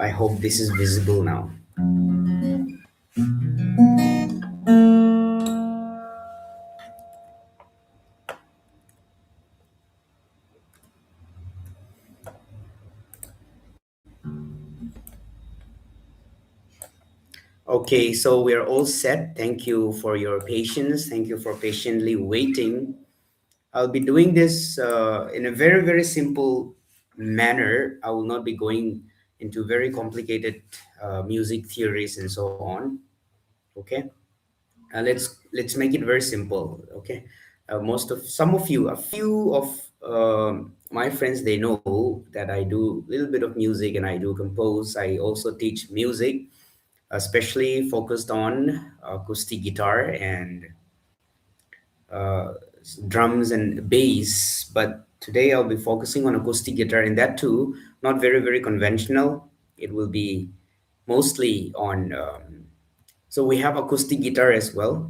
I hope this is visible now. Okay, so we are all set. Thank you for your patience. Thank you for patiently waiting. I'll be doing this in a very, very simple manner. I will not be going into very complicated music theories and so on. Okay, let's make it very simple. Okay, most of some of you, a few of my friends, they know that I do a little bit of music and I do compose. I also teach music, especially focused on acoustic guitar and uh, drums and bass. But today I'll be focusing on acoustic guitar, and that too, not very, very conventional. It will be mostly on. So we have acoustic guitar as well,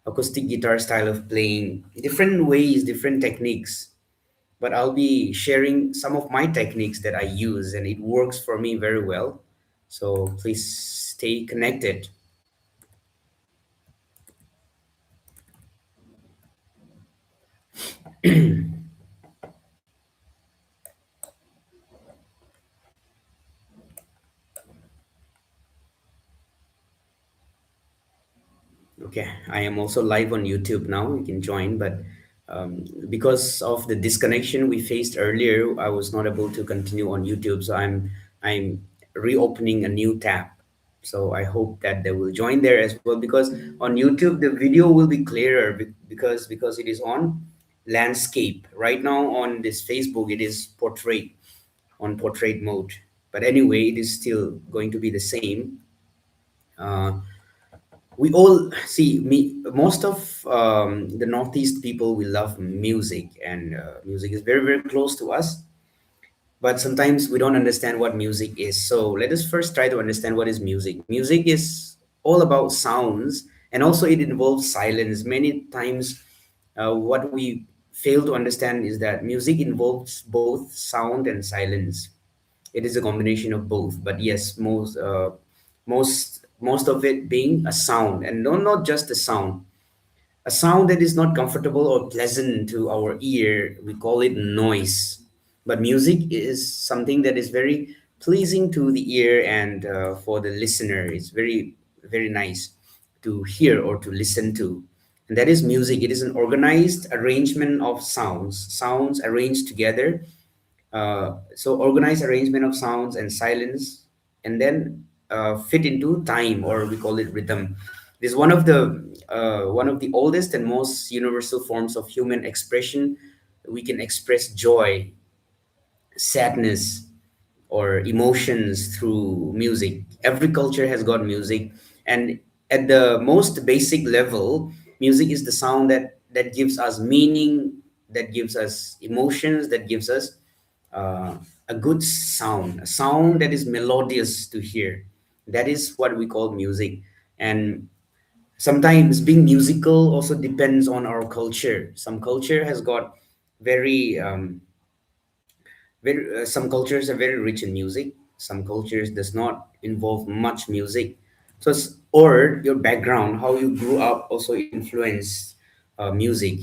acoustic guitar style of playing, different ways, different techniques. But I'll be sharing some of my techniques that I use, and it works for me very well. So please stay connected. Okay, I am also live on YouTube now. You can join, but because of the disconnection we faced earlier, I was not able to continue on YouTube. So I'm reopening a new tab. So I hope that they will join there as well, because on YouTube the video will be clearer because it is on landscape. Right now on this Facebook it is portrait, on portrait mode. But anyway, it is still going to be the same. Uh, we all see me, most of the northeast people, we love music, and music is very, very close to us, but sometimes we don't understand what music is. So let us first try to understand what is music. Music is all about sounds, and also it involves silence many times. What we fail to understand is that music involves both sound and silence. It is a combination of both, but yes, most of it being a sound, and not just a sound. A sound that is not comfortable or pleasant to our ear, we call it noise. But music is something that is very pleasing to the ear, and for the listener, it's very, very nice to hear or to listen to. And that is music. It is an organized arrangement of sounds arranged together. So organized arrangement of sounds and silence, and then fit into time, or we call it rhythm. It is one of the oldest and most universal forms of human expression. We can express joy, sadness, or emotions through music. Every culture has got music, and at the most basic level, music is the sound that gives us meaning, that gives us emotions, that gives us uh, a good sound, a sound that is melodious to hear. That is what we call music. And sometimes being musical also depends on our culture. Some culture has got very some cultures are very rich in music. Some cultures does not involve much music. So or your background, how you grew up, also influence music.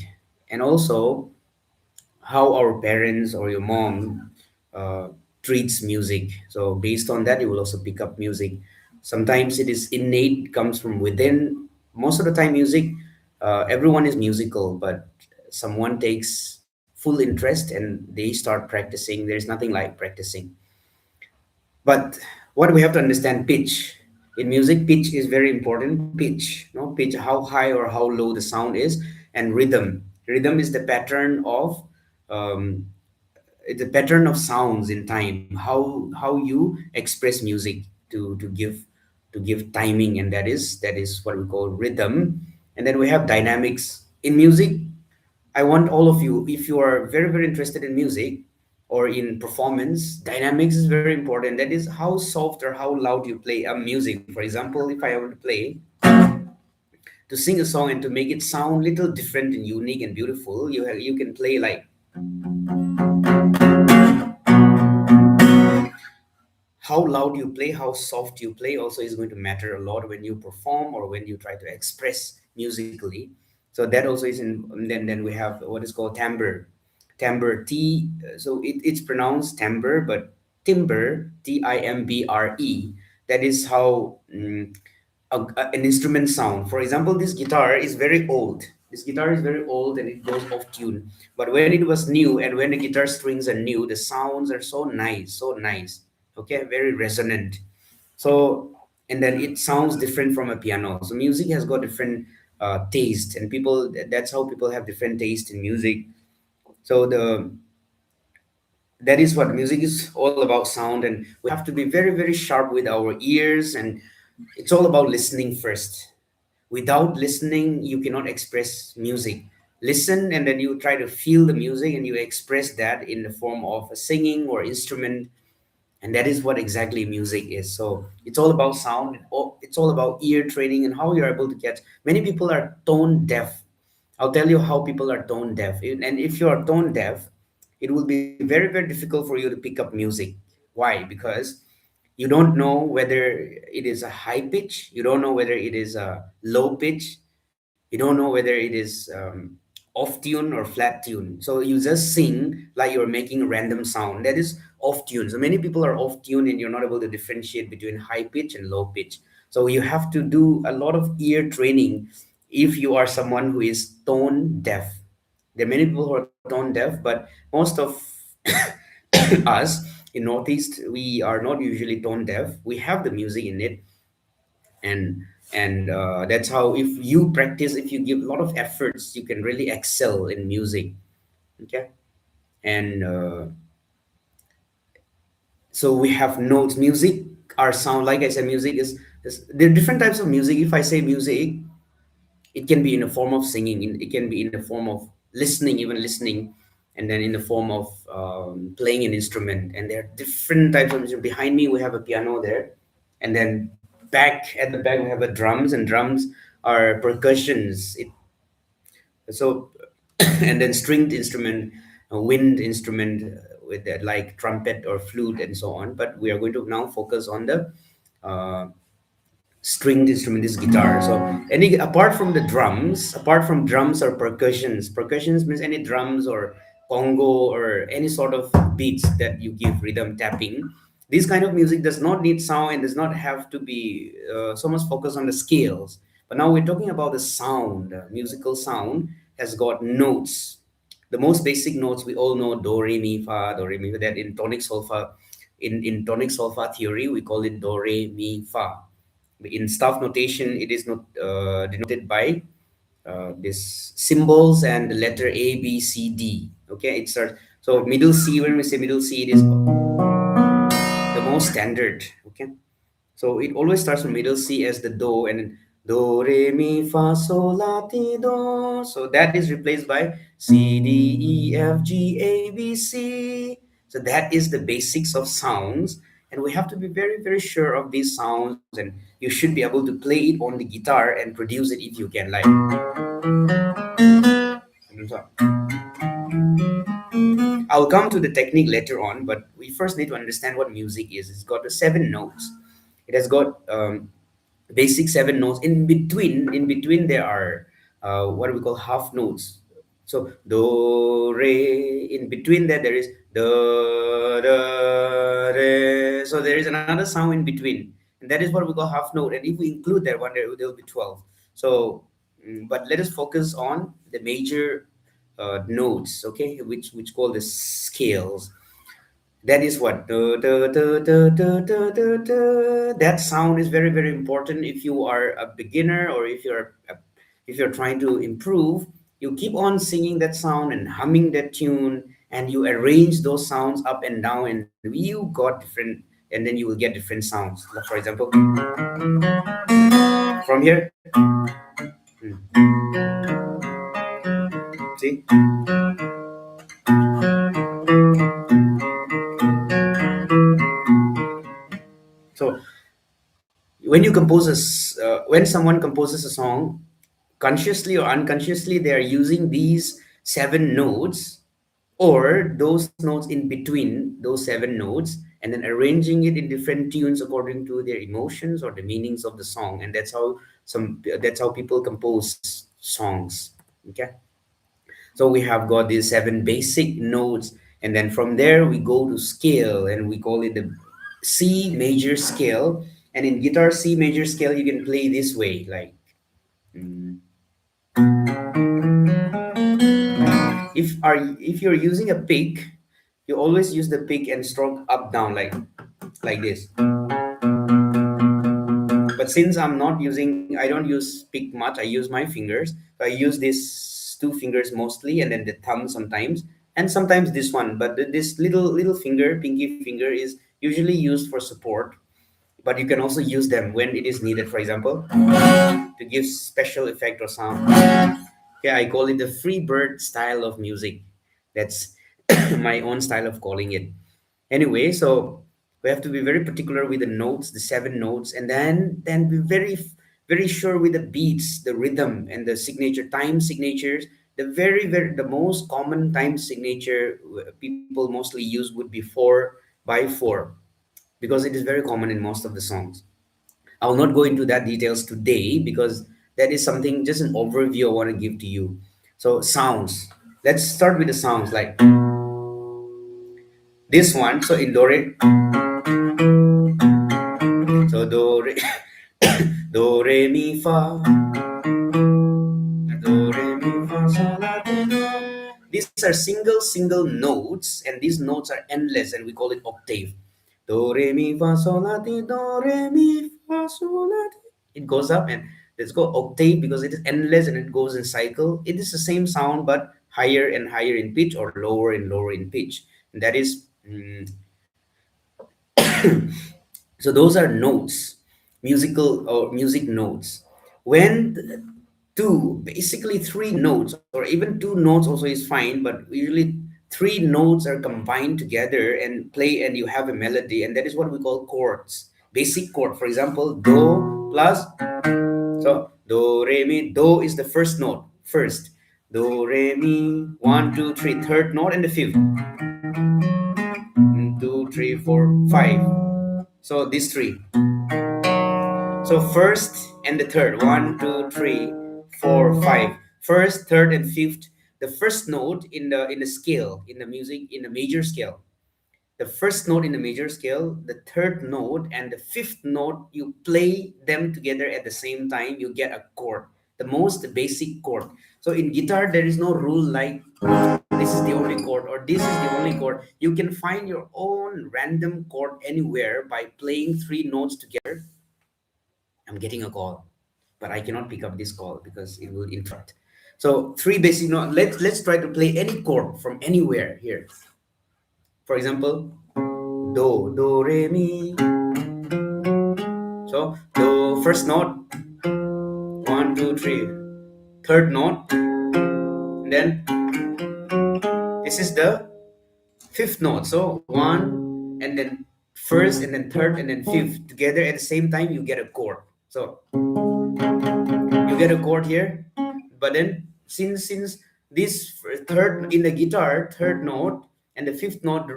And also how our parents or your mom uh, treats music. So based on that, you will also pick up music. Sometimes it is innate, comes from within. Most of the time, music, everyone is musical, but someone takes full interest and they start practicing. There's nothing like practicing. But what we have to understand, pitch. In music, pitch is very important. Pitch, no pitch, how high or how low the sound is, and rhythm. Rhythm is the pattern of um, it's a pattern of sounds in time. How you express music to give timing, and that is what we call rhythm. And then we have dynamics in music. I want all of you, if you are very, very interested in music or in performance, dynamics is very important. That is how soft or how loud you play a music. For example, if I were to play, to sing a song and to make it sound little different and unique and beautiful, you can play like how loud you play, how soft you play also is going to matter a lot when you perform or when you try to express musically. So that also is in. Then we have what is called timbre. Timbre T. So it's pronounced timbre, but timbre, Timbre. That is how an instrument sound. For example, this guitar is very old. This guitar is very old and it goes off tune. But when it was new and when the guitar strings are new, the sounds are so nice, so nice. Okay, very resonant. So, and then it sounds different from a piano. So music has got different taste, and people, that's how people have different taste in music. So the that is what music is all about, sound, and we have to be very, very sharp with our ears, and it's all about listening first. Without listening you cannot express music. Listen and then you try to feel the music and you express that in the form of a singing or instrument, and that is what exactly music is. So it's all about sound, it's all about ear training and how you're able to get. Many people are tone deaf. I'll tell you how people are tone deaf. And if you are tone deaf, it will be very, very difficult for you to pick up music. Why? Because you don't know whether it is a high pitch, you don't know whether it is a low pitch, you don't know whether it is off tune or flat tune. So you just sing like you're making a random sound that is off tune. So many people are off tune and you're not able to differentiate between high pitch and low pitch. So you have to do a lot of ear training if you are someone who is tone deaf. There are many people who are tone deaf, but most of us in Northeast, we are not usually tone deaf. We have the music in it, and that's how, if you practice, if you give a lot of efforts, you can really excel in music. Okay, and so we have notes, music, our sound. Like I said, music is there are different types of music. If I say music, it can be in the form of singing, it can be in the form of listening, even listening, and then in the form of playing an instrument. And there are different types of music. Behind me we have a piano there, and then back at the back we have a drums, and drums are percussions. So and then stringed instrument, a wind instrument, with that, like trumpet or flute and so on. But we are going to now focus on the uh, stringed instrument, is guitar. So any, apart from drums or percussions means any drums or congo or any sort of beats that you give rhythm tapping. This kind of music does not need sound and does not have to be so much focused on the scales. But now we're talking about the sound. Musical sound has got notes. The most basic notes we all know: do, re, mi, fa, do, re, mi, fa. That in tonic solfa, in tonic solfa theory, we call it do, re, mi, fa. In staff notation, it is not denoted by this symbols and the letter A, B, C, D. Okay, it starts. So middle C, when we say middle C, it is the most standard. Okay, so it always starts from middle C as the do, and then do, re, mi, fa, sol, la, ti, do. So that is replaced by C, D, E, F, G, A, B, C. So that is the basics of sounds. And we have to be very, very sure of these sounds. And you should be able to play it on the guitar and produce it if you can. Like, I'll come to the technique later on, but we first need to understand what music is. It's got the seven notes. It has got basic seven notes. In between there are what we call half notes. So do, re. In between that there is do, do, re. So there is another sound in between, and that is what we call half note. And if we include that one, there will be 12. So, but let us focus on the major notes, okay, which call the scales. That is what that sound is very, very important. If you are a beginner, or if you're trying to improve, you keep on singing that sound and humming that tune, and you arrange those sounds up and down, and you got different, and then you will get different sounds. Like, for example, from here, see. So when someone composes a song, consciously or unconsciously, they are using these seven notes, or those notes in between those seven notes, and then arranging it in different tunes according to their emotions or the meanings of the song. And that's how people compose songs. Okay, so we have got these seven basic notes, and then from there we go to scale, and we call it the C major scale. And in guitar C major scale, you can play this way, like, mm, if you're using a pick, you always use the pick and stroke up down, like this. But since I'm not using, I don't use pick much, I use my fingers. So I use these two fingers mostly, and then the thumb sometimes, and sometimes this one. But this little finger, pinky finger, is usually used for support. But you can also use them when it is needed, for example, to give special effect or sound. Okay, I call it the free bird style of music. That's my own style of calling it. Anyway, so we have to be very particular with the notes, the seven notes, and then be very sure with the beats, the rhythm, and the signature time signatures. The most common time signature people mostly use would be 4/4, because it is very common in most of the songs. I'll not go into that details today, because that is something, just an overview I want to give to you. So sounds. Let's start with the sounds, like this one. So in do re, so do re, do re mi fa, do re mi fa sol la ti do. These are single notes, and these notes are endless, and we call it octave. Do re mi fa sol la ti do re mi fa sol la ti. It goes up, and let's go octave because it is endless and it goes in cycle. It is the same sound but higher and higher in pitch, or lower and lower in pitch. And that is so those are notes, musical or music notes. When two, basically three notes, or even two notes also is fine, but usually three notes are combined together and play, and you have a melody, and that is what we call chords. Basic chord, for example, do plus, so do re mi. Do is the first note, first. Do re mi, 1 2 3, third note, and the fifth. 2 3 4 5. So these three. So first and the third. 1 2 3 4 5. First, third, and fifth. The first note in the scale, in the music, in the major scale. The first note in the major scale, the third note, and the fifth note, you play them together at the same time, you get a chord. The most basic chord. So in guitar, there is no rule like this is the only chord or this is the only chord. You can find your own random chord anywhere by playing three notes together. I'm getting a call, but I cannot pick up this call because it will interrupt. So three basic notes. Let's try to play any chord from anywhere here. For example, do re mi. So do first note, 1 2 3. Third note, and then this is the fifth note. So one, and then first, and then third, and then fifth together at the same time. You get a chord. So you get a chord here, but then since this third in the guitar, third note and the fifth note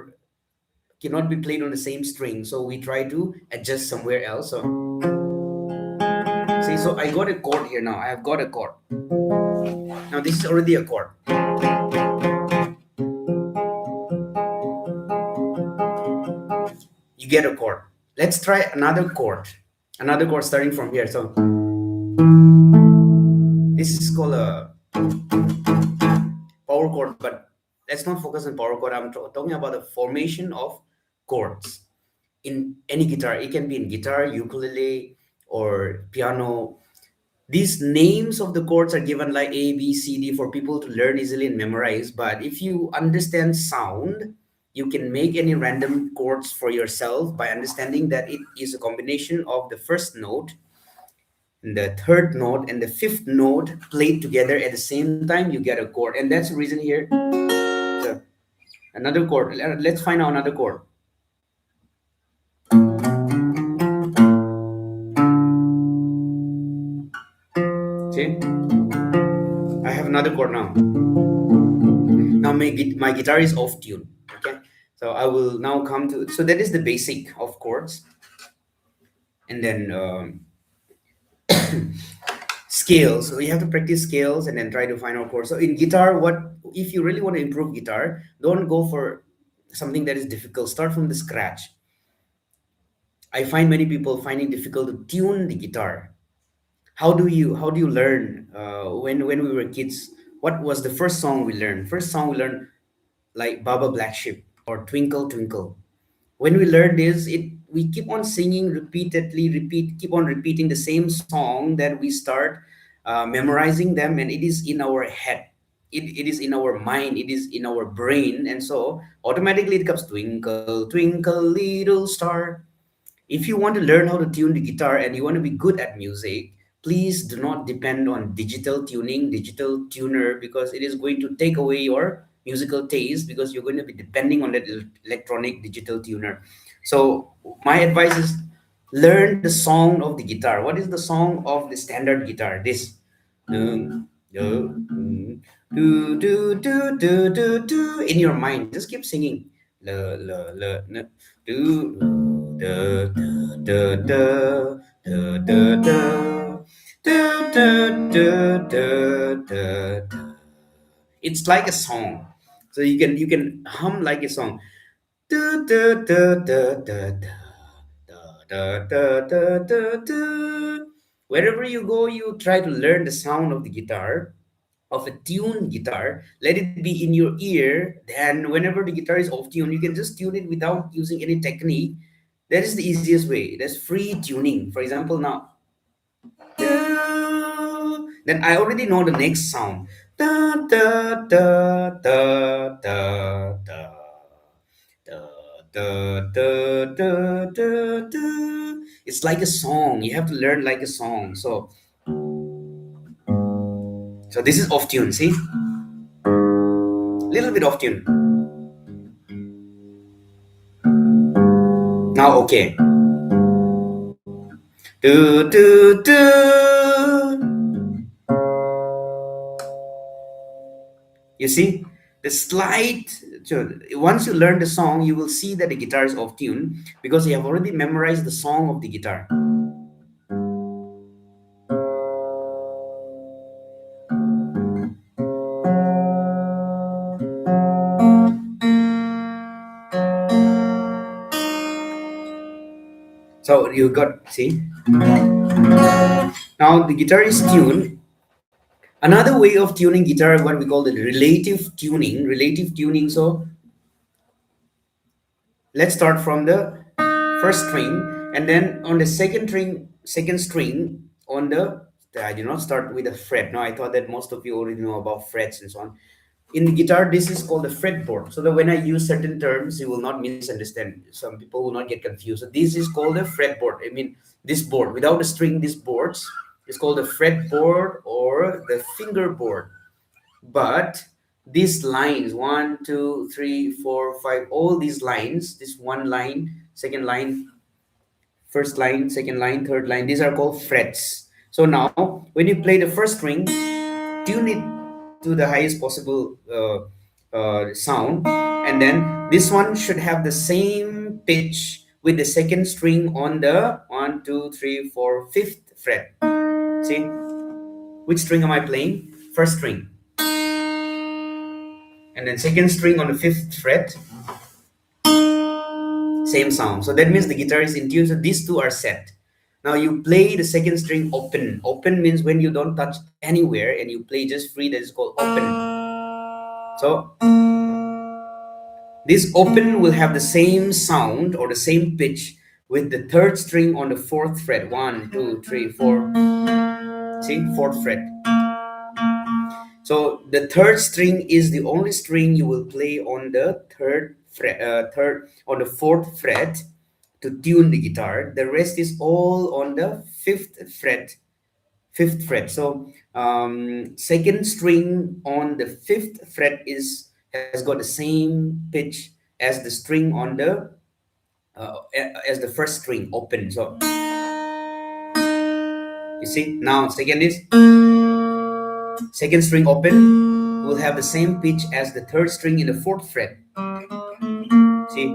cannot be played on the same string, so we try to adjust somewhere else. So see, so I got a chord here now. I have got a chord. Now this is already a chord. You get a chord. Let's try another chord. Another chord starting from here. So this is called a power chord, but let's not focus on power chord. I'm talking about the formation of chords in any guitar. It can be in guitar, ukulele, or piano. These names of the chords are given like A, B, C, D for people to learn easily and memorize. But if you understand sound, you can make any random chords for yourself by understanding that it is a combination of the first note, the third note, and the fifth note played together at the same time. You get a chord, and that's the reason here. So another chord. Let's find out another chord. See, I have another chord now. Now my guitar is off tune. Okay, So I will now come to, so that is the basic of chords. And then scales. So you have to practice scales and then try to find out chords. So in guitar, what if you really want to improve guitar, don't go for something that is difficult. Start from the scratch. I find many people finding difficult to tune the guitar. How do you learn when we were kids? What was the first song we learned? First song we learned, like Baba Black Sheep or Twinkle Twinkle. When we learn this, it we keep on singing repeatedly, keep on repeating the same song, that we start memorizing them, and it is in our head. It is in our mind, it is in our brain, and so automatically it comes twinkle twinkle little star. If you want to learn how to tune the guitar and you want to be good at music, please do not depend on digital tuning, digital tuner, because it is going to take away your musical taste, because you're going to be depending on that electronic digital tuner. So my advice is, learn the song of the guitar. What is the song of the standard guitar? This. Dun, dun, dun, do, in your mind. Just keep singing. La, la, la, na, do, da, da, da, da, da, da, da, da, da, da, da, da. It's like a song. So you can hum like a song. Da, da, da, da, da, da, da, da, da, da, da. Wherever you go, you try to learn the sound of the guitar, of a tuned guitar. Let it be in your ear. Then whenever the guitar is off tune, you can just tune it without using any technique. That is the easiest way. That's free tuning. For example, now, then I already know the next sound. Da, da, da, da, da, da, da, da, da, da, da, da. It's like a song. You have to learn like a song. So this is off tune. See, little bit off tune. Now okay. Do do do. You see the slide. So once you learn the song, you will see that the guitar is off tune, because you have already memorized the song of the guitar. So you got, see, now the guitar is tuned. Another way of tuning guitar, what we call the relative tuning. Relative tuning. So let's start from the first string, and then on the second string on the, I did not start with a fret. No, I thought that most of you already know about frets and so on. In the guitar, this is called a fretboard, so that when I use certain terms, you will not misunderstand. Some people will not get confused. So this is called a fretboard. I mean, this board without a string, these boards is called a fretboard or the fingerboard. But these lines, one, two, three, four, five, all these lines, this one line, second line, first line, second line, third line, these are called frets. So now when you play the first string, tune it to the highest possible sound, and then this one should have the same pitch with the second string on the one, two, three, four, fifth fret. See, which string am I playing? First string, and then second string on the fifth fret, same sound. So that means the guitar is in tune. So these two are set. Now you play the second string open. Open means when you don't touch anywhere and you play just free. That is called open. So this open will have the same sound or the same pitch with the third string on the fourth fret. One, two, three, four. See, fourth fret. So the third string is the only string you will play on the third on the fourth fret to tune the guitar. The rest is all on the fifth fret. Fifth fret. So second string on the fifth fret is has got the same pitch as the string on the as the first string open. So you see now second string open will have the same pitch as the third string in the fourth fret. See,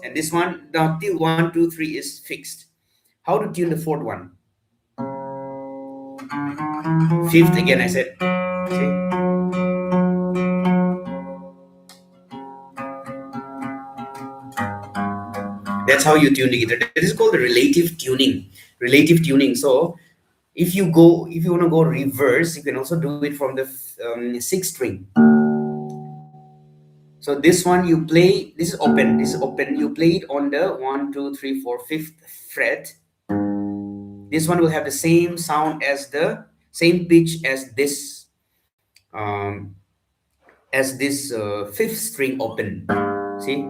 and this one now till 1, 2, 3 is fixed. How to tune the fourth one? Fifth again, I said. See, that's how you tune the guitar. That is called the relative tuning. Relative tuning. So if you want to go reverse, you can also do it from the sixth string. So this one you play. This is open. This is open. You play it on the 1, 2, 3, 4, 5th fret. This one will have the same sound as the same pitch um, as this fifth string open. See,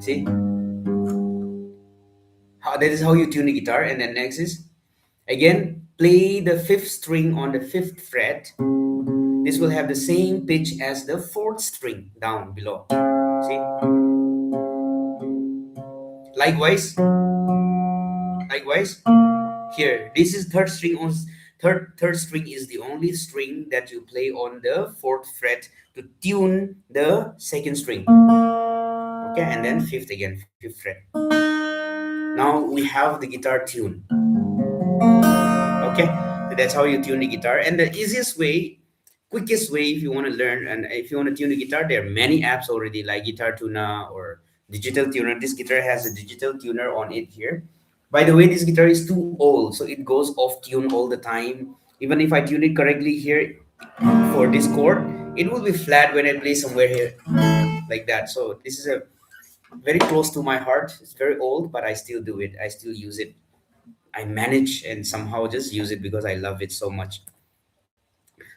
see. That is how you tune the guitar. And then next is again play the fifth string on the fifth fret. This will have the same pitch as the fourth string down below. See, likewise, likewise. Here, this is third string on third string is the only string that you play on the fourth fret to tune the second string. Okay, and then fifth again, fifth fret. Now we have the guitar tune. Okay, that's how you tune the guitar. And the easiest way, quickest way, if you want to learn and if you want to tune the guitar, there are many apps already like Guitar Tuner or Digital Tuner. This guitar has a digital tuner on it here. By the way, this guitar is too old, so it goes off tune all the time. Even if I tune it correctly here for this chord, it will be flat when I play somewhere here like that. So this is a very close to my heart. It's very old, but I still do it. I still use it. I manage and somehow just use it because I love it so much.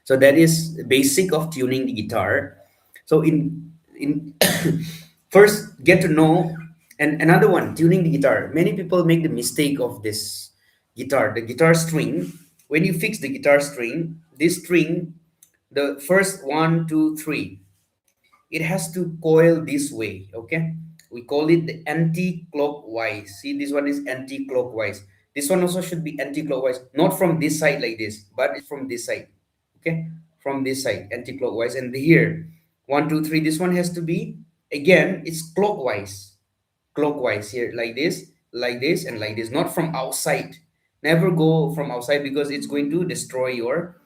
So that is basic of tuning the guitar. So in first get to know, and another one, tuning the guitar. Many people make the mistake of this guitar, the guitar string. When you fix the guitar string, this string, the first 1, 2, 3, it has to coil this way. Okay, we call it the anti-clockwise. See, this one is anti-clockwise. This one also should be anti-clockwise, not from this side like this, but it's from this side. Okay, from this side anti-clockwise. And here 1, 2, 3, this one has to be again, it's clockwise. Clockwise here, like this, like this, and like this, not from outside. Never go from outside because it's going to destroy your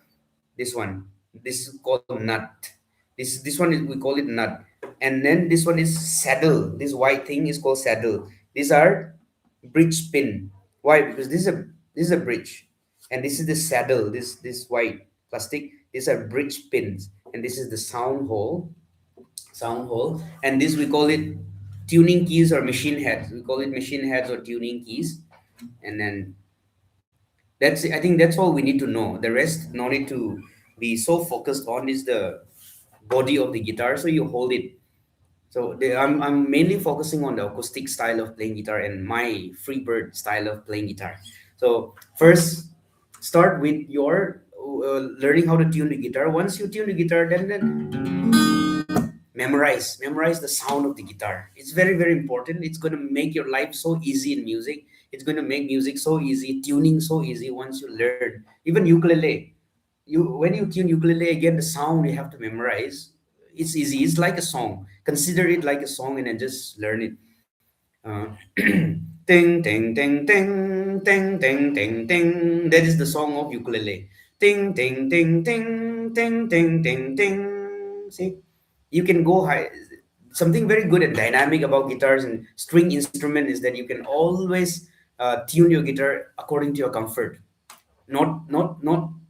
this one. This is called nut. This one is, we call it nut. And then this one is saddle. This white thing is called saddle. These are bridge pin. Why? Because this is a bridge, and this is the saddle. This white plastic. These are bridge pins, and this is the sound hole. Sound hole, and this we call it tuning keys or machine heads. We call it machine heads or tuning keys, and then that's, I think that's all we need to know. The rest no need to be so focused on is the body of the guitar. So you hold it. So I'm mainly focusing on the acoustic style of playing guitar and my freebird style of playing guitar. So first, start with your learning how to tune the guitar. Once you tune the guitar, then memorize the sound of the guitar. It's very very important. It's going to make your life so easy in music. It's going to make music so easy, tuning so easy once you learn. Even ukulele, you when you tune ukulele, again the sound you have to memorize. It's easy. It's like a song. Consider it like a song and then just learn it. Ting ting ting ting ting ting ting ting. That is the song of ukulele. Ting ting ting ting ting ting ting ting. See, you can go high. Something very good and dynamic about guitars and string instrument is that you can always tune your guitar according to your comfort. Not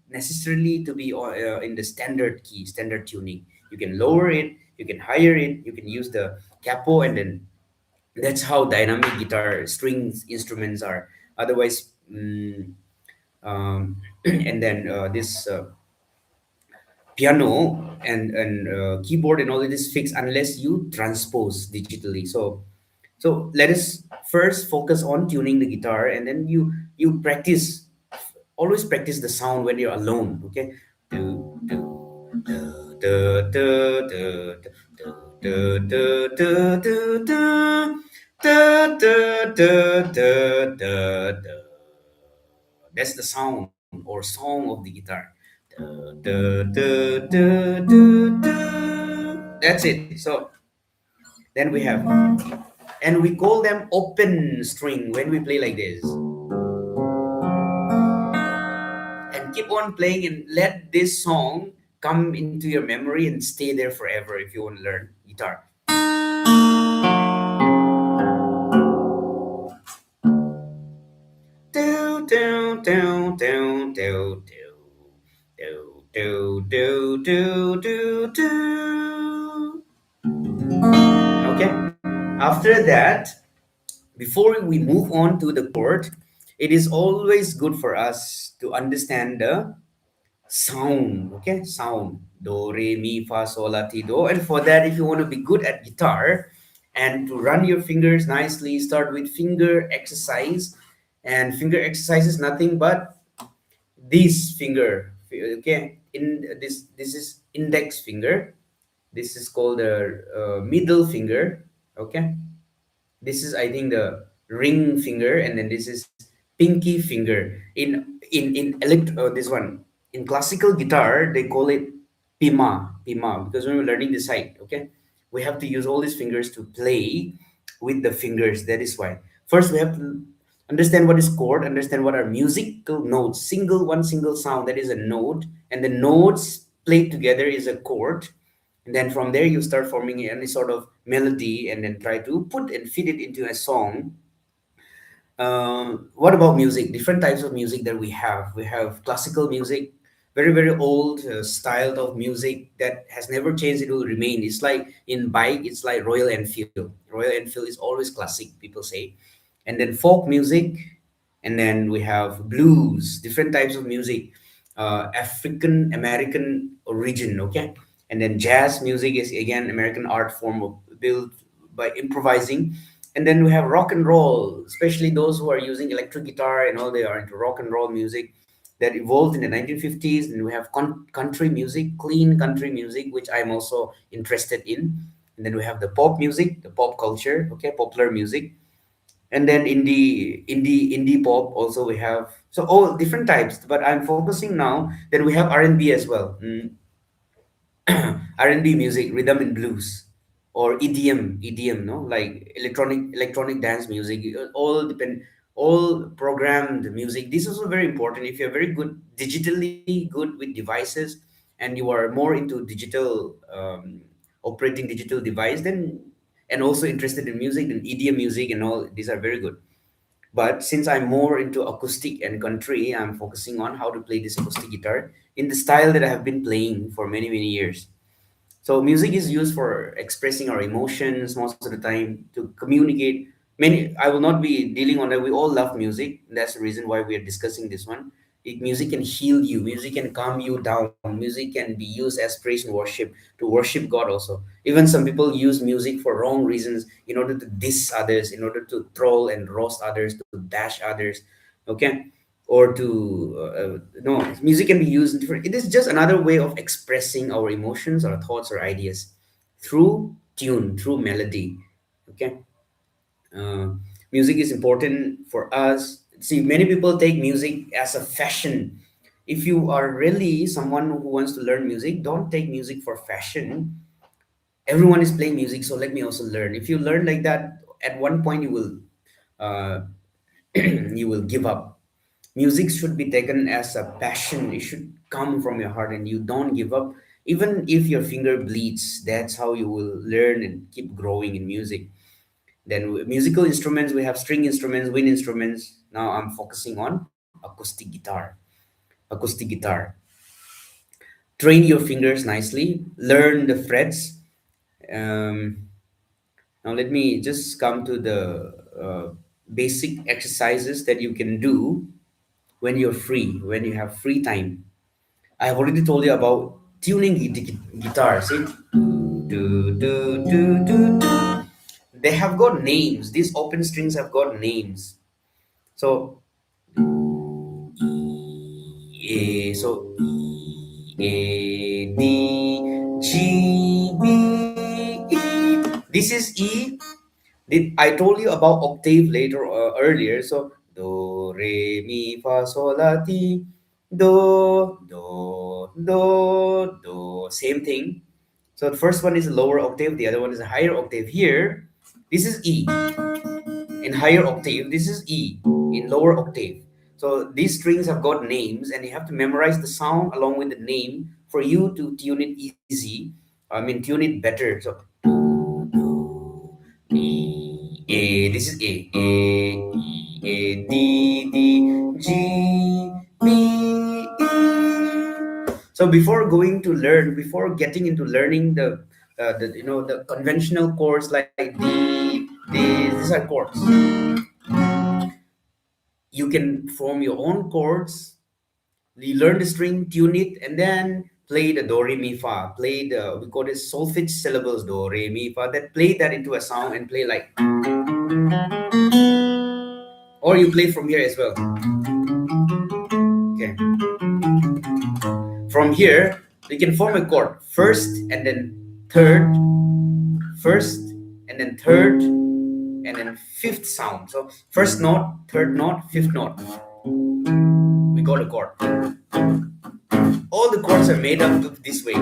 necessarily to be in the standard key, standard tuning. You can lower it, you can higher it, you can use the capo, and then that's how dynamic guitar strings instruments are. Otherwise, and then this piano and keyboard and all it is fixed unless you transpose digitally. So let us first focus on tuning the guitar, and then you practice. Always practice the sound when you're alone. Okay. Do, do, do, do, do, do, do, do, do, do, do, do, do, do, do, do. That's the sound or song of the guitar. Du, du, du, du, du, du. That's it. So then we have, and we call them open string when we play like this, and keep on playing and let this song come into your memory and stay there forever if you want to learn guitar. Do, do, do, do, do, do. Do, do, do, do, do, do. Okay. After that, before we move on to the chord, it is always good for us to understand the sound. Okay, sound. Do, re, mi, fa, sol, la, ti, do. And for that, if you want to be good at guitar and to run your fingers nicely, start with finger exercise. And finger exercise is nothing but this finger. Okay, this is index finger. This is called the middle finger. Okay, this is, I think, the ring finger, and then this is pinky finger. This one, in classical guitar they call it pima, because when we're learning the site, okay, we have to use all these fingers to play with the fingers. That is why first we have to understand what is chord, understand what are musical notes, single sound, that is a note, and the notes played together is a chord. And then from there you start forming any sort of melody, and then try to put and fit it into a song. What about music? Different types of music that we have. We have classical music, very old style of music that has never changed. It will remain. It's like in bike. It's like Royal Enfield. Royal Enfield is always classic, people say. And then folk music, and then we have blues. Different types of music, African American origin. Okay, and then jazz music is again American art form of built by improvising. And then we have rock and roll, especially those who are using electric guitar and all, they are into rock and roll music that evolved in the 1950s. And we have country music, clean country music, which I'm also interested in. And then we have the pop music, the pop culture, okay, popular music. And then indie pop also we have. So all different types, but I'm focusing now. Then we have R&B as well. R&B music, rhythm and blues, or EDM, no, like electronic dance music. All depend, all programmed music. This is also very important. If you're very good digitally, good with devices, and you are more into digital, operating digital device, then, and also interested in music, then EDM music and all these are very good. But since I'm more into acoustic and country, I'm focusing on how to play this acoustic guitar in the style that I have been playing for many years. So music is used for expressing our emotions most of the time, to communicate. Many, I will not be dealing on that. We all love music. That's the reason why we are discussing this one. Music can heal you. Music can calm you down. Music can be used as praise and worship, to worship God also. Even some people use music for wrong reasons, in order to diss others, in order to troll and roast others, to dash others. Okay, or to no, music can be used in different. It is just another way of expressing our emotions, our thoughts, or ideas through tune, through melody. Okay, uh, music is important for us. See, many people take music as a fashion. If you are really someone who wants to learn music, don't take music for fashion. Everyone is playing music, so let me also learn. If you learn like that, at one point you will uh, you will give up. Music should be taken as a passion. It should come from your heart, and you don't give up. Even if your finger bleeds, that's how you will learn and keep growing in music. Then musical instruments, we have string instruments, wind instruments. Now I'm focusing on acoustic guitar. Acoustic guitar. Train your fingers nicely. Learn the frets. Um, Now let me just come to the basic exercises that you can do when you're free, when you have free time. I have already told you about tuning guitar. See, do do do do do. They have got names. These open strings have got names. So so A, D, G, B, E. This is E. I told you about octave later earlier. So do, re, mi, fa, sol, la, ti, do, do, do, do. Same thing. So the first one is a lower octave, the other one is a higher octave. Here, this is E in higher octave, this is E in lower octave. So these strings have got names, and you have to memorize the sound along with the name for you to tune it easy. I mean, tune it better. So E, A, this is A, D, D, G, B, E. So before getting into learning the conventional chords like D, these are chords. You can form your own chords. You learn the string, tune it, and then play the do re mi fa. Play the we call it solfege syllables do re mi fa. That play that into a sound and play like, or you play from here as well. Okay, from here you can form a chord first and then third, first and then third, and then fifth sound. So first note, third note, fifth note. We got a chord. All the chords are made up of this way.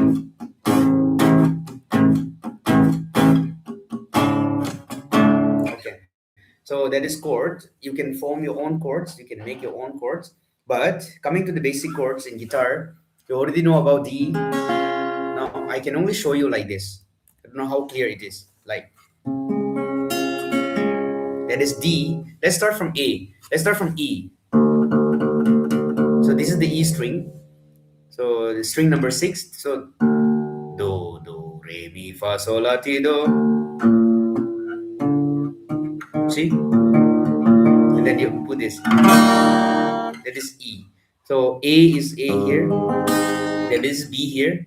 Okay. So that is chords. You can form your own chords. You can make your own chords. But coming to the basic chords in guitar, you already know about D. Now I can only show you like this. I don't know how clear it is. Like that is D. Let's start from A. Let's start from E. So this is the E string. So the string number 6. So do re mi fa sol la ti do. See? And then you put this. That is E. So A is A here. Then this is B here.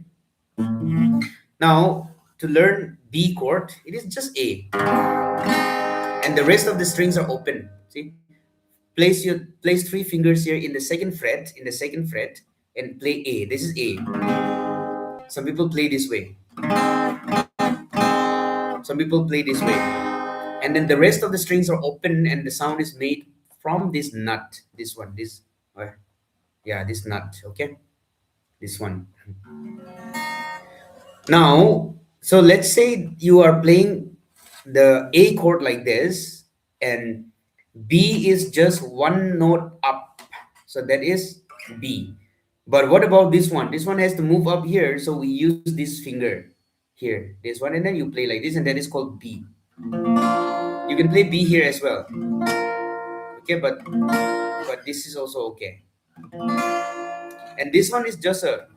Now to learn B chord, it is just A, and the rest of the strings are open. See, place 3 fingers here in the second fret, and play A. This is A. Some people play this way. Some people play this way, and then the rest of the strings are open, and the sound is made from this nut. This one. Uh, yeah, this nut. Okay, this one. Now, so let's say you are playing the A chord like this, and B is just one note up. So that is B. But what about this one? This one has to move up here, so we use this finger here, this one, and then you play like this, and that is called B. You can play B here as well. Okay, but this is also okay. And this one is just a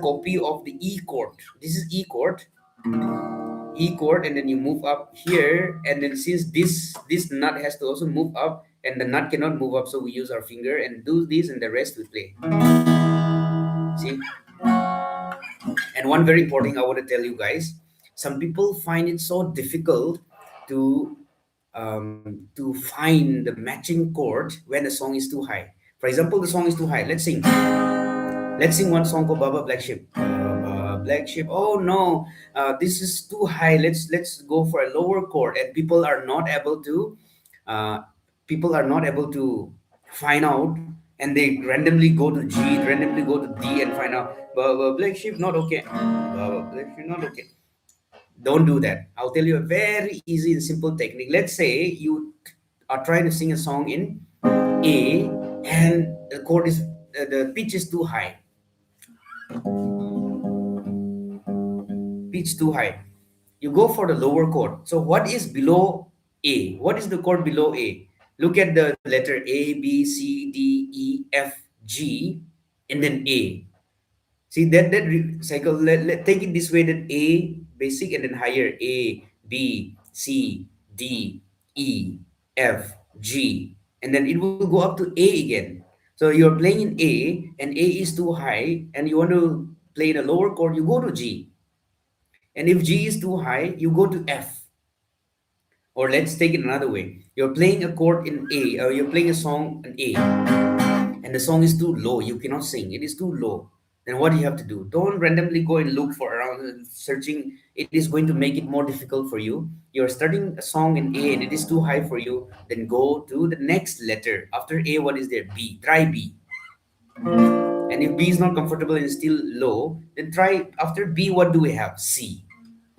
copy of the E chord. This is E chord, and then you move up here, and then since this nut has to also move up, and the nut cannot move up, so we use our finger and do this, and the rest we play. See? And one very important thing I want to tell you guys: some people find it so difficult to to find the matching chord when the song is too high. For example, the song is too high. Let's sing. Let's sing one song called Baba Black Sheep. Baba Black Sheep. Oh no, this is too high. Let's go for a lower chord, and uh, people are not able to find out, and they randomly go to G, randomly go to D, and find out Baba Black Sheep not okay. Baba Black Sheep not okay. Don't do that. I'll tell you a very easy and simple technique. Let's say you are trying to sing a song in A, and the pitch is too high. Pitch too high. You go for the lower chord. So what is below A? What is the chord below A? Look at the letter A, B, C, D, E, F, G, and then A. See cycle. Take it this way: that A basic and then higher, A, B, C, D, E, F, G, and then it will go up to A again. So you're playing in A, and A is too high, and you want to play in a lower chord. You go to G, and if G is too high, you go to F. Or let's take it another way: you're playing a chord in A, or you're playing a song in A, and the song is too low, you cannot sing, it is too low. Then what do you have to do? Don't randomly go and look for around searching. It is going to make it more difficult for you. You're starting a song in A and it is too high for you. Then go to the next letter after A. What is there? B. Try B. And if B is not comfortable and still low, then try after B, what do we have? C.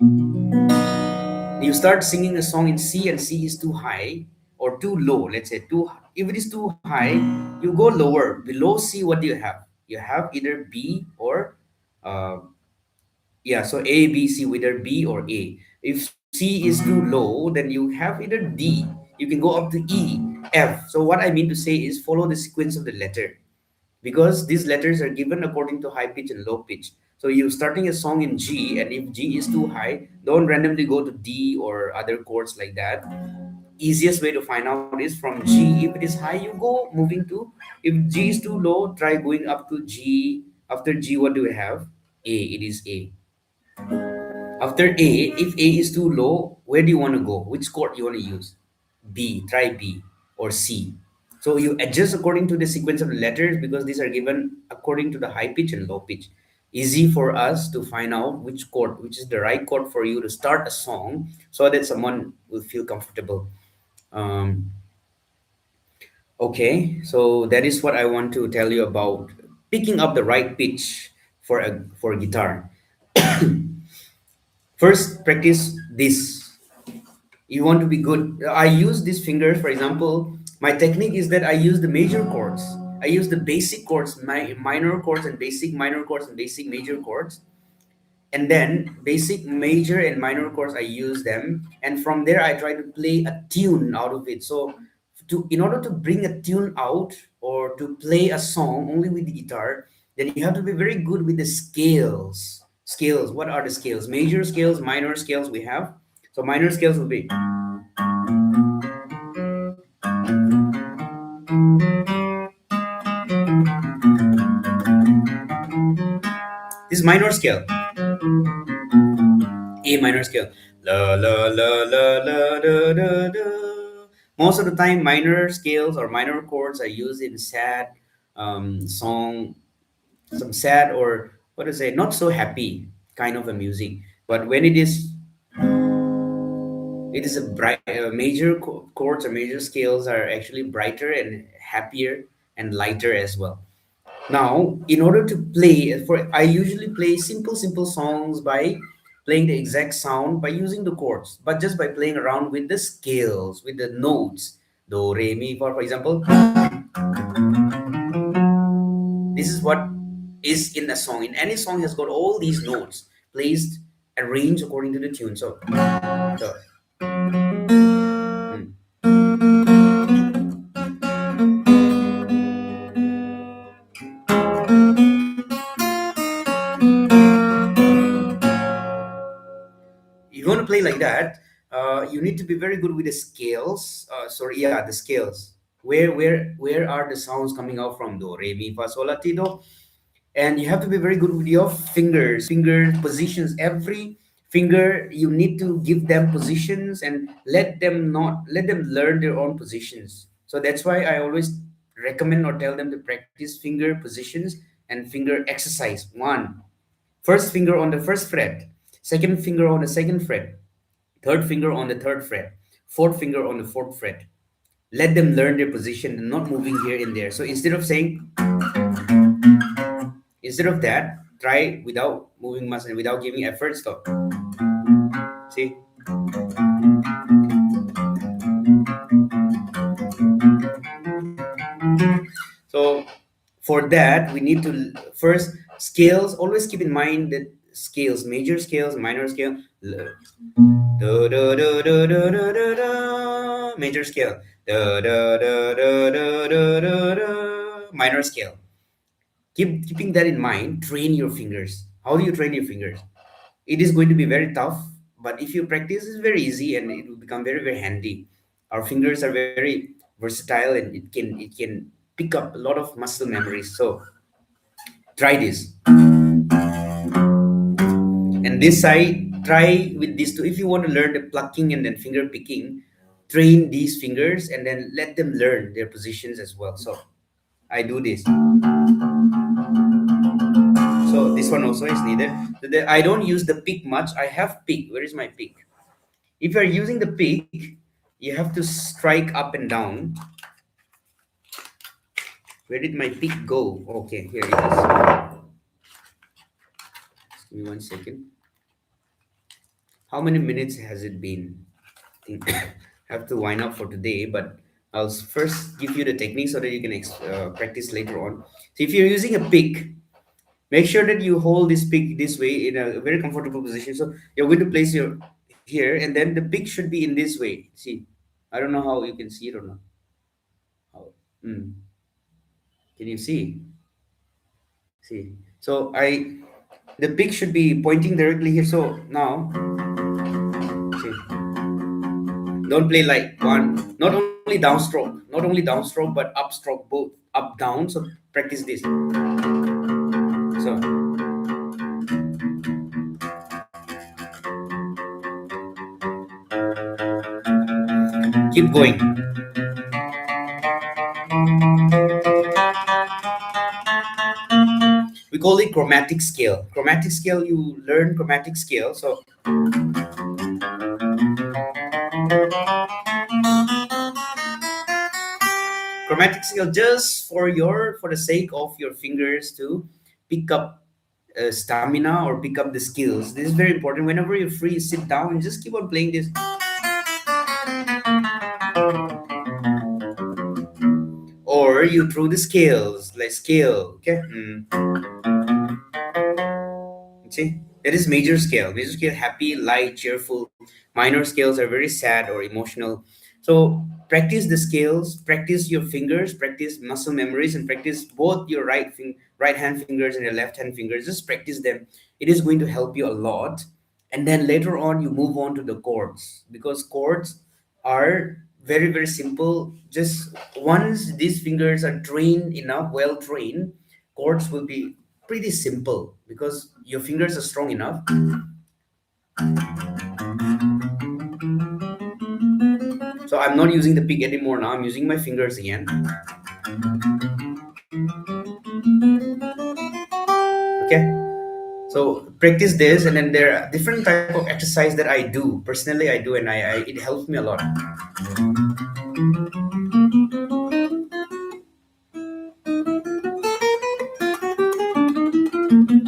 You start singing a song in C and C is too high or too low, let's say too, if it is too high, you go lower. Below C, what do you have? You have either B or uh, yeah, so A, B, C, whether B or A. If C is too low, then you have either D. You can go up to E, F. So what I mean to say is follow the sequence of the letter because these letters are given according to high pitch and low pitch. So you're starting a song in G, and if G is too high, don't randomly go to D or other chords like that. Easiest way to find out is from G. If it is high, you go moving to. If G is too low, try going up to G. After G, what do we have? A. It is A. After A, if A is too low, where do you want to go? Which chord you want to use? B, try B or C. So you adjust according to the sequence of the letters because these are given according to the high pitch and low pitch. Easy for us to find out which chord, which is the right chord for you to start a song so that someone will feel comfortable. Um, okay, so that is what I want to tell you about picking up the right pitch for guitar. First, practice this. You want to be good. I use these fingers, for example. My technique is that I use the major chords. I use the basic chords, my minor chords and basic minor chords and basic major chords, and then basic major and minor chords I use them, and from there I try to play a tune out of it. So to in order to bring a tune out or to play a song only with the guitar, then you have to be very good with the scales. What are the scales? Major scales, minor scales we have. So minor scales will be this minor scale, A minor scale. La la la la la da da da. Most of the time, minor scales or minor chords are used in sad song, some sad or what to say, not so happy kind of a music. But when it is a bright major chords or major scales are actually brighter and happier and lighter as well. Now, in order to play, for I usually play simple songs by playing the exact sound by using the chords, but just by playing around with the scales, with the notes. Do, re, mi, fa, for example. This is what is in a song. In any song has got all these notes placed, arranged according to the tune. So mm. If you want to play like that, you need to be very good with the scales. Sorry, yeah, the scales. Where are the sounds coming out from? Do, re, mi, fa, sol, la, ti, do. And you have to be very good with your finger positions. Every finger you need to give them positions and let them learn their own positions. So that's why I always recommend or tell them to practice finger positions and finger exercise. One, first finger on the first fret, second finger on the second fret, third finger on the third fret, fourth finger on the fourth fret. Let them learn their position and not moving here and there. So instead of that, try without moving much and without giving effort. Stop. See. So for that, we need to first scales. Always keep in mind that scales, major scales, minor scale. Da, da, da, da, da, da, da, da, major scale. Da, da, da, da, da, da, da, da, minor scale. Keeping that in mind, train your fingers. How do you train your fingers? It is going to be very tough, but if you practice, it's very easy and it will become very handy. Our fingers are very versatile and it can pick up a lot of muscle memories. So try this. And this side, try with these two. If you want to learn the plucking and then finger picking, train these fingers and then let them learn their positions as well. So I do this. So this one also is needed. I don't use the pick much. I have pick. Where is my pick? If you're using the pick, you have to strike up and down Where did my pick go? Okay, here it is. Give me 1 second. How many minutes has it been? I think have to wind up for today, but I'll first give you the technique so that you can practice later on. So if you're using a pick, make sure that you hold this pick this way in a very comfortable position. So you're going to place your here, and then the pick should be in this way. See, I don't know how you can see it or not. How? Mm, can you see? See. So the pick should be pointing directly here. So now, see, don't play like one. Not only downstroke, not only downstroke, but upstroke both, up down. So practice this. So keep going. We call it chromatic scale. Chromatic scale, you learn chromatic scale. So chromatic scale just for the sake of your fingers to pick up stamina or pick up the skills. This is very important. Whenever you're free, sit down and just keep on playing this. Or you throw the scales, like scale. Okay. See, that is major scale. Major scale, happy, light, cheerful. Minor scales are very sad or emotional. So practice the scales, practice your fingers, practice muscle memories, and practice both your right hand fingers and your left hand fingers. Just practice them. It is going to help you a lot. And then later on, you move on to the chords because chords are very simple. Just once these fingers are trained enough, well trained, chords will be pretty simple because your fingers are strong enough. So I'm not using the pick anymore now. I'm using my fingers again. Okay. So practice this, and then there are different type of exercise that I do. Personally, I do, and I it helps me a lot.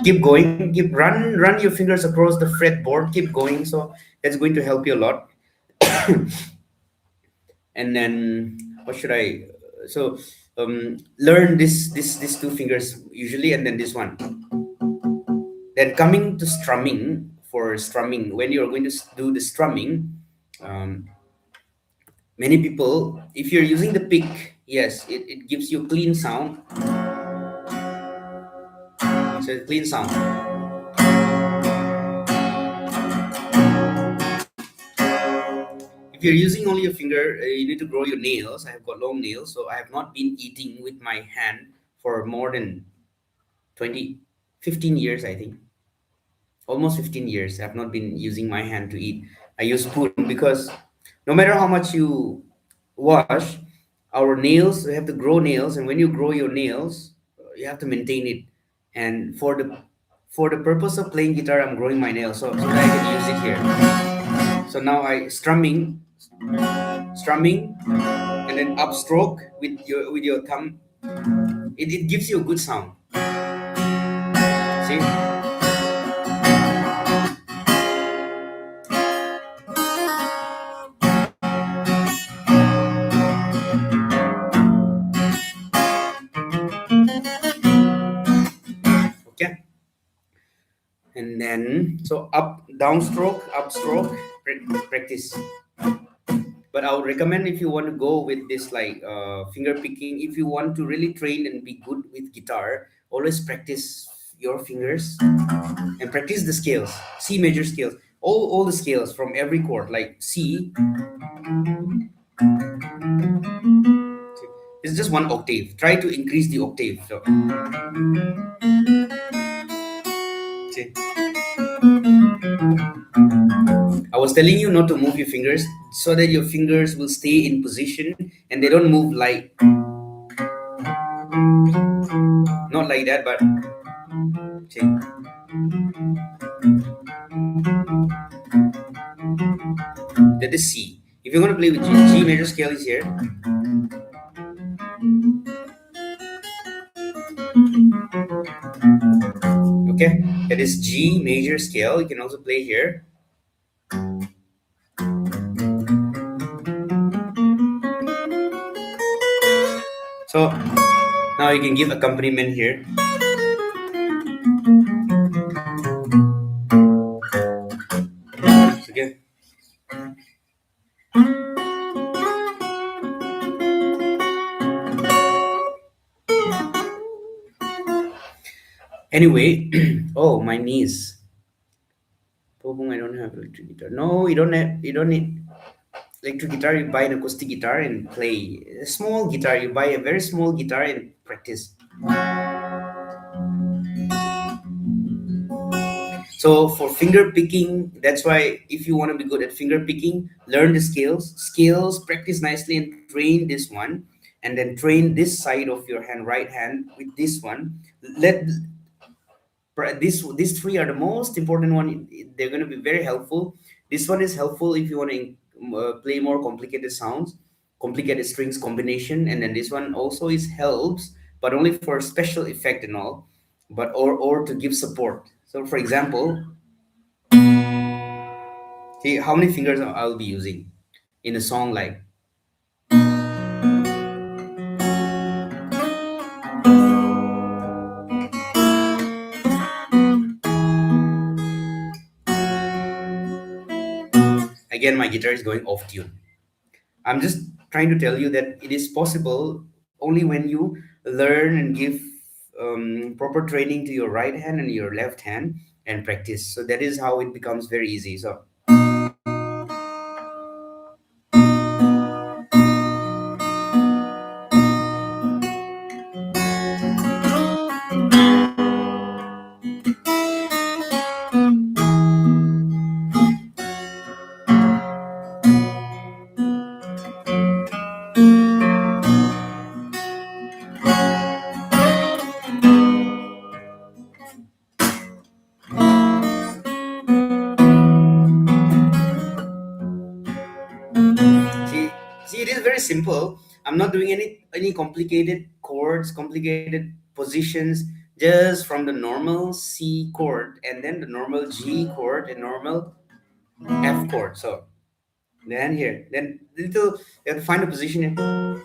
Keep going. Keep run your fingers across the fretboard. Keep going. So that's going to help you a lot. And then what should I? So learn these two fingers usually, and then this one. Then coming to strumming, for strumming, when you're going to do the strumming, um, many people, if you're using the pick, yes, it gives you clean sound. So clean sound. If you're using only your finger, you need to grow your nails. I have got long nails, so I have not been eating with my hand for more than 20, 15 years, I think. Almost 15 years. I've not been using my hand to eat. I use spoon because no matter how much you wash, our nails, we have to grow nails, and when you grow your nails, you have to maintain it. And for the purpose of playing guitar, I'm growing my nails so that I can use it here. So now I strumming, and then upstroke with your thumb. It gives you a good sound. See? Okay. And then so up, downstroke, upstroke, practice. But I would recommend, if you want to go with this like finger picking, if you want to really train and be good with guitar, always practice your fingers and practice the scales, C major scales, all the scales from every chord, like C. It's just one octave. Try to increase the octave. So, see, I was telling you not to move your fingers so that your fingers will stay in position and they don't move like, not like that, but see, that is C. If you're going to play with G major scale is here. That is G major scale. You can also play here. So now you can give accompaniment here. Okay. Anyway, oh my niece. Popong, I don't have electric guitar. No, you don't have. You don't need electric guitar. You buy an acoustic guitar and play. A small guitar. You buy a very small guitar and practice. So for finger picking, that's why if you want to be good at finger picking, learn the scales, practice nicely, and train this one, and then train this side of your hand, right hand, with this one. Let these three are the most important one. They're going to be very helpful. This one is helpful if you want to play more complicated sounds, complicated strings combination, and then this one also is helps, but only for special effect and all, but or to give support. So for example, see how many fingers I'll be using in a song like. Again, my guitar is going off tune. I'm just trying to tell you that it is possible only when you learn and give proper training to your right hand and your left hand and practice. So that is how it becomes very easy. So see, see, it is very simple. I'm not doing any complicated chords, complicated positions. Just from the normal C chord and then the normal G chord and normal F chord. So then here, then little you have to find a position here.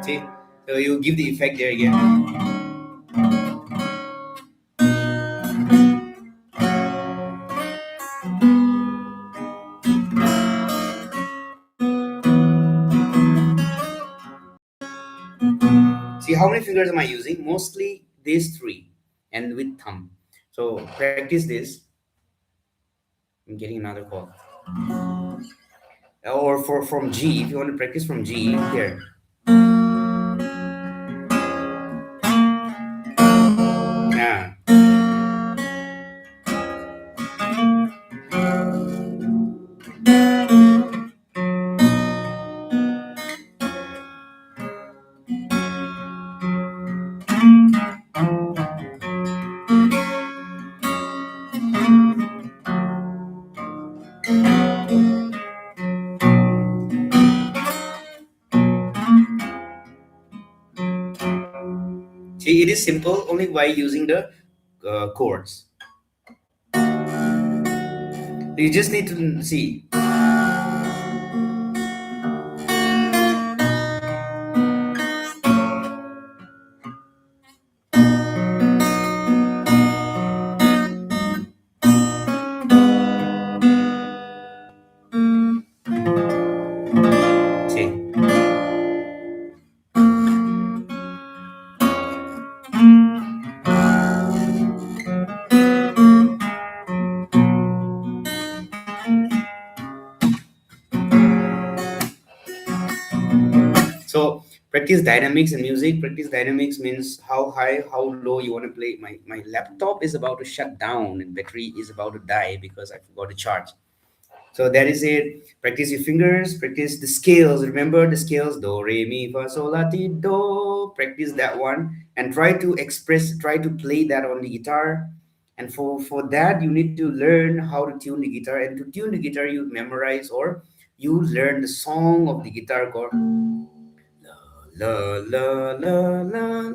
See, so you give the effect there again. See how many fingers am I using? Mostly these three, and with thumb. So practice this. I'm getting another call. Or for from G, if you want to practice from G, here. Yeah. See, it is simple only by using the chords. You just need to see. See. So practice dynamics in music. Practice dynamics means how high, how low you want to play. My laptop is about to shut down and battery is about to die because I forgot to charge. So that is it. Practice your fingers, practice the scales. Remember the scales: do, re, mi, fa, sol, la, ti, do. Practice that one and try to play that on the guitar. And for that, you need to learn how to tune the guitar. And to tune the guitar, you memorize or you learn the song of the guitar chord. La la la la.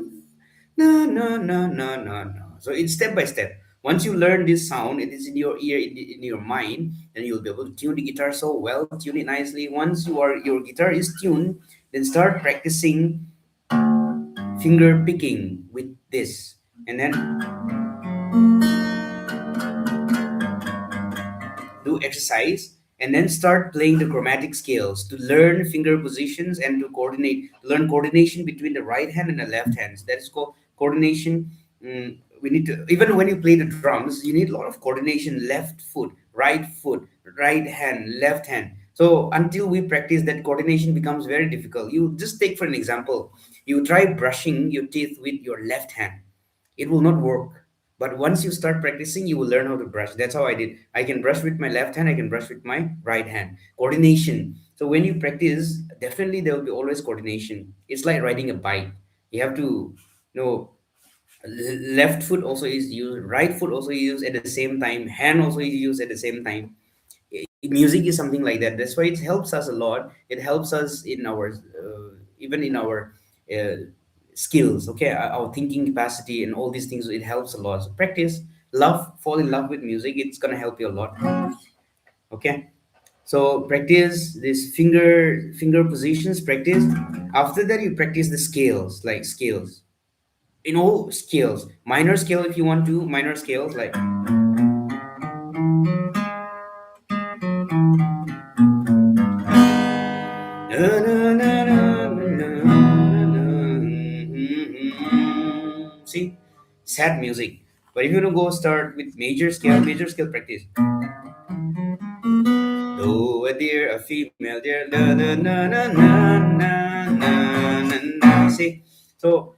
No, no, no, no, no, no. So it's step by step. Once you learn this sound, it is in your ear, in your mind, and you'll be able to tune the guitar so well, tune it nicely. Once your guitar is tuned, then start practicing finger picking with this, and then do exercise, and then start playing the chromatic scales to learn finger positions and to learn coordination between the right hand and the left hand. So that is called coordination. We need to, even when you play the drums, you need a lot of coordination: left foot, right hand, left hand. So until we practice, that coordination becomes very difficult. You just take for an example, you try brushing your teeth with your left hand, it will not work. But once you start practicing, you will learn how to brush. That's how I did. I can brush with my left hand, I can brush with my right hand. Coordination. So when you practice, definitely there will be always coordination. It's like riding a bike. You have to, know, left foot also is used, right foot also used at the same time, hand also is used at the same time. Music is something like that. That's why it helps us a lot. It helps us in our even in our uh, skills, okay, our thinking capacity and all these things. It helps a lot. So practice, fall in love with music. It's gonna help you a lot. Okay, so practice this finger positions. Practice. After that, you practice the scales, like scales, scales, minor scale if you want to, minor scales like see, sad music. But if you want to go start with major scale practice. Do a deer, a female deer, na na na na na na na na na. See, so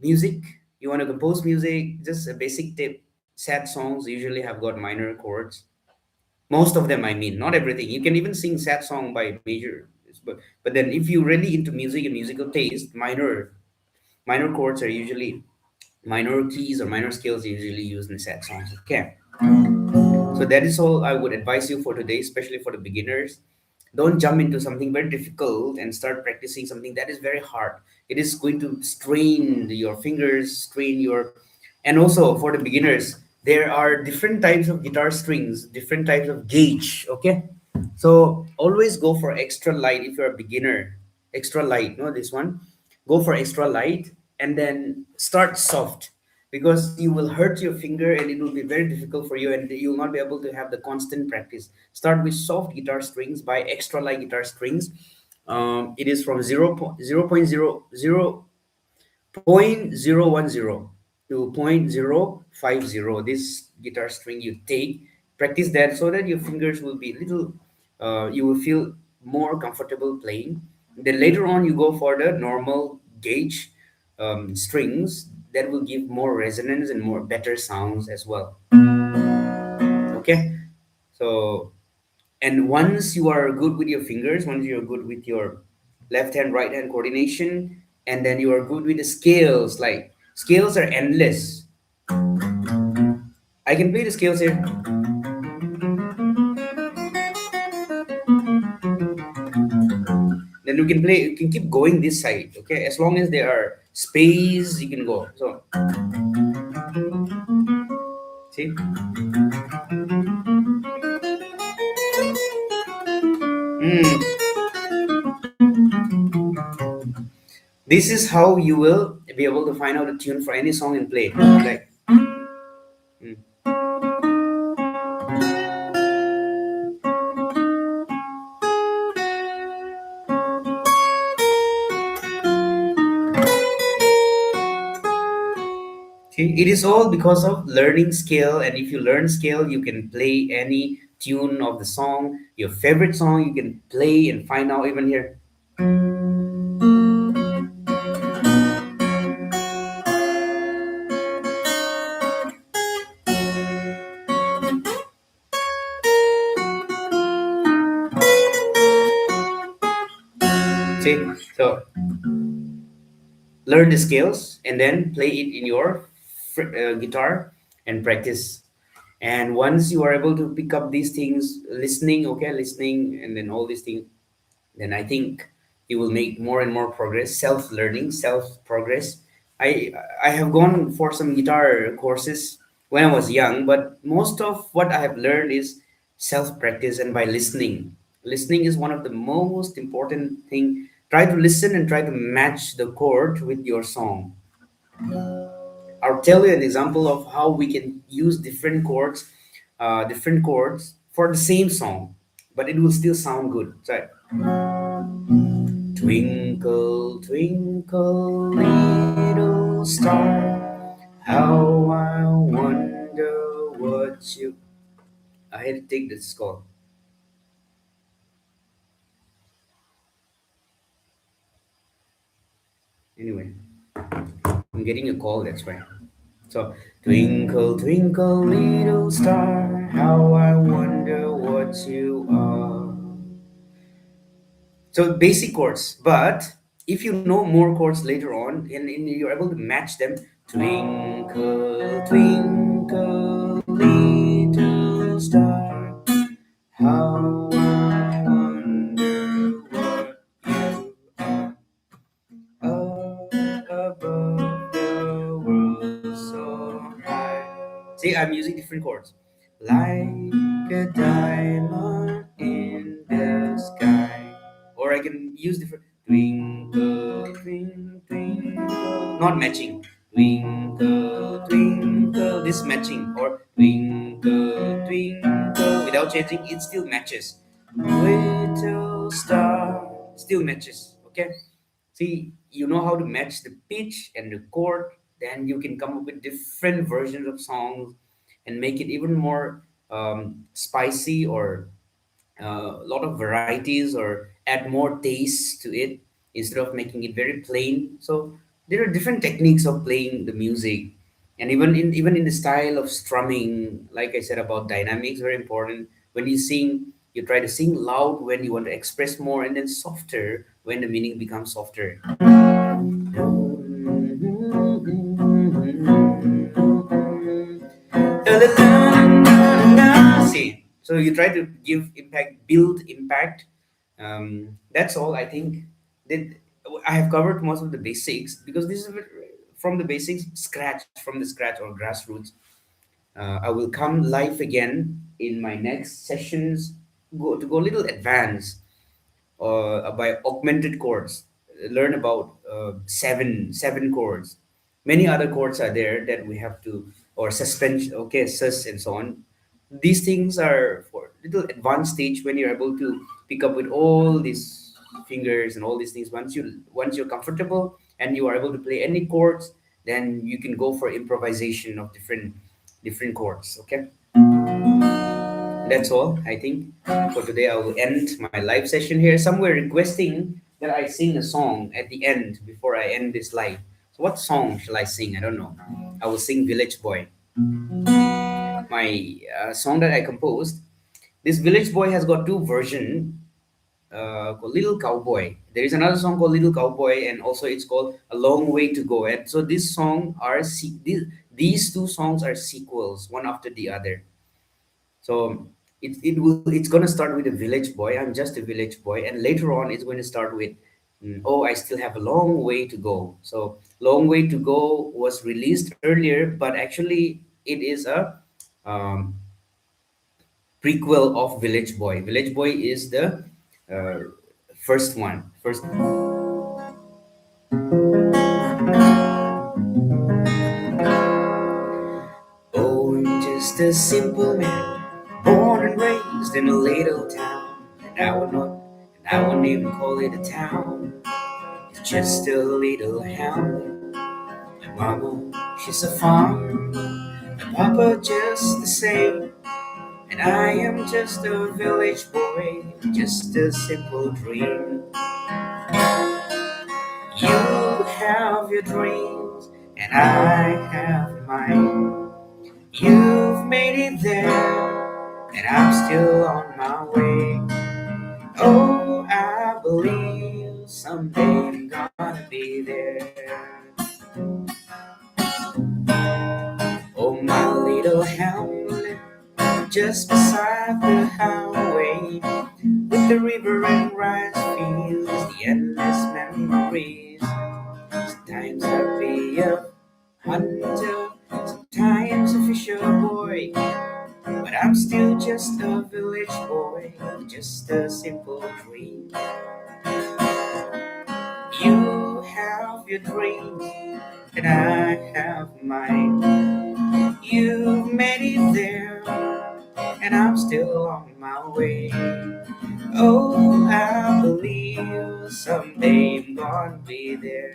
music. You want to compose music, just a basic tip. Sad songs usually have got minor chords. Most of them, I mean, not everything. You can even sing sad song by major, but then if you really into music and musical taste, minor chords are usually minor keys or minor scales are usually used in sad songs. Okay, so that is all I would advise you for today, especially for the beginners. Don't jump into something very difficult and start practicing something that is very hard. It is going to strain your fingers, strain your. And also for the beginners, there are different types of guitar strings, different types of gauge. Okay, so always go for extra light if you're a beginner. Extra light, no, this one. Go for extra light and then start soft, because you will hurt your finger and it will be very difficult for you and you will not be able to have the constant practice. Start with soft guitar strings, by extra light guitar strings. It is from 0.010 to 0.050. This guitar string you take, practice that so that your fingers will be little, you will feel more comfortable playing. Then later on you go for the normal gauge strings that will give more resonance and more better sounds as well. Okay, so, and once you are good with your fingers, once you're good with your left hand right hand coordination, and then you are good with the scales, like scales are endless. I can play the scales here. Then you can keep going this side, okay, as long as there are space you can go. So see, this is how you will be able to find out a tune for any song and play like. See, it is all because of learning scale, and if you learn scale, you can play any tune of the song, your favorite song, you can play and find out even here. learn the scales, and then play it in your guitar and practice. And once you are able to pick up these things, listening, okay, listening, and then all these things, then I think you will make more and more progress, self learning, self progress. I have gone for some guitar courses when I was young, but most of what I have learned is self practice and by listening. Listening is one of the most important thing. Try to listen and try to match the chord with your song. I'll tell you an example of how we can use different chords for the same song, but it will still sound good. So, twinkle, twinkle, little star, how I wonder what you. I had to take this call. Anyway, I'm getting a call, that's why. So, twinkle, twinkle, little star, how I wonder what you are. So basic chords, but if you know more chords later on and you're able to match them, twinkle, twinkle, little star, how I wonder what you are above the world so high. See, I'm using different chords. Like a diamond in the sky. Or I can use different twinkle, twinkle, twinkle. Not matching. Twinkle, twinkle. This matching. Or twinkle, twinkle. Without changing, it still matches. Little star. Still matches. Okay? See, you know how to match the pitch and the chord, then you can come up with different versions of songs and make it even more spicy, or a lot of varieties, or add more taste to it instead of making it very plain. So there are different techniques of playing the music, and even in the style of strumming, like I said about dynamics, very important. When you sing, you try to sing loud when you want to express more, and then softer when the meaning becomes softer. See, so you try to give impact, build impact. That's all I think. That I have covered most of the basics, because this is from the basics, from the scratch or grassroots. I will come live again in my next sessions. Go a little advanced, by augmented chords. Learn about seven chords. Many other chords are there that we have to, or suspension, okay, sus and so on. These things are for little advanced stage when you're able to pick up with all these fingers and all these things. Once you're comfortable and you are able to play any chords, then you can go for improvisation of different chords. Okay, that's all, I think. For today, I will end my live session here. Some were requesting that I sing a song at the end before I end this live. So, what song shall I sing? I don't know. I will sing Village Boy, my song that I composed. This Village Boy has got two versions, called Little Cowboy. There is another song called Little Cowboy, and also it's called A Long Way to Go. And so, these two songs are sequels, one after the other. So it's gonna start with a village boy. I'm just a village boy, and later on it's going to start with, oh, I still have a long way to go. So long way to go was released earlier, but actually it is a um, prequel of Village Boy. Village Boy is the uh, first one. First. Oh, I'm just a simple man, born and raised in a little town. And I wouldn't even call it a town. It's just a little hamlet. My mama, she's a farmer. My papa just the same. And I am just a village boy, just a simple dream. You have your dreams, and I have mine. You've made it there, and I'm still on my way. Oh, I believe someday I'm gonna be be there. Oh, my little hamlet, just beside the highway, with the river and rice fields, the endless memories. Sometimes I'll be a hunter, sometimes a fisher boy, but I'm still just a village boy, just a simple dream. You have your dreams, and I have mine. You've made it there, and I'm still on my way. Oh, I believe someday I'm gonna be there.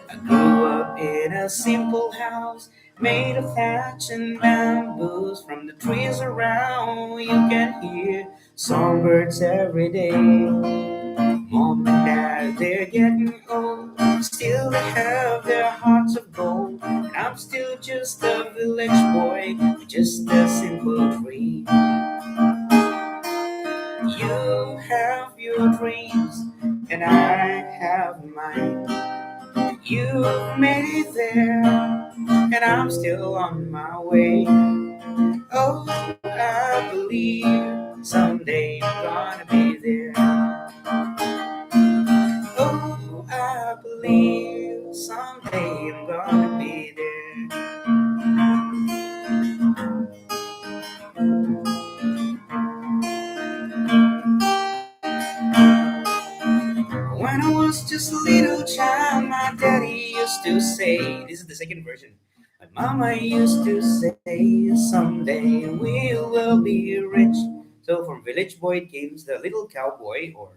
I grew up in a simple house made of thatch and bamboos. From the trees around, you can hear songbirds every day. Mom and dad, they're getting old. Still, they have their hearts of gold. And I'm still just a village boy with just a simple dream. You have your dreams, and I have mine. You've made it there, and I'm still on my way. Oh, I believe someday I'm gonna be there. Oh, I believe someday I'm gonna be there. When I was just a little child, my daddy used to say, this is the second version. My mama used to say, someday we will be rich. So from village boy came the little cowboy, or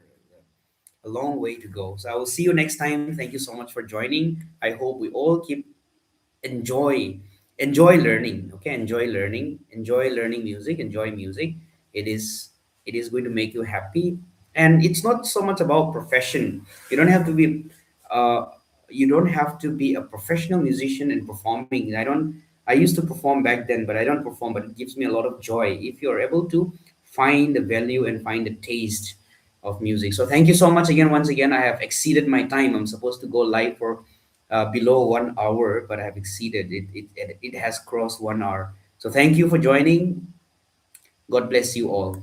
a long way to go. So I will see you next time. Thank you so much for joining. I hope we all keep enjoy enjoy learning. Okay, enjoy learning music, enjoy music. It is going to make you happy. And it's not so much about profession. You don't have to be uh you don't have to be a professional musician and performing. I used to perform back then, but I don't perform, but it gives me a lot of joy if you're able to find the value and find the taste of music. So thank you so much again. Once again, I have exceeded my time. I'm supposed to go live for below 1 hour, but I have exceeded it. It has crossed 1 hour. So thank you for joining. God bless you all.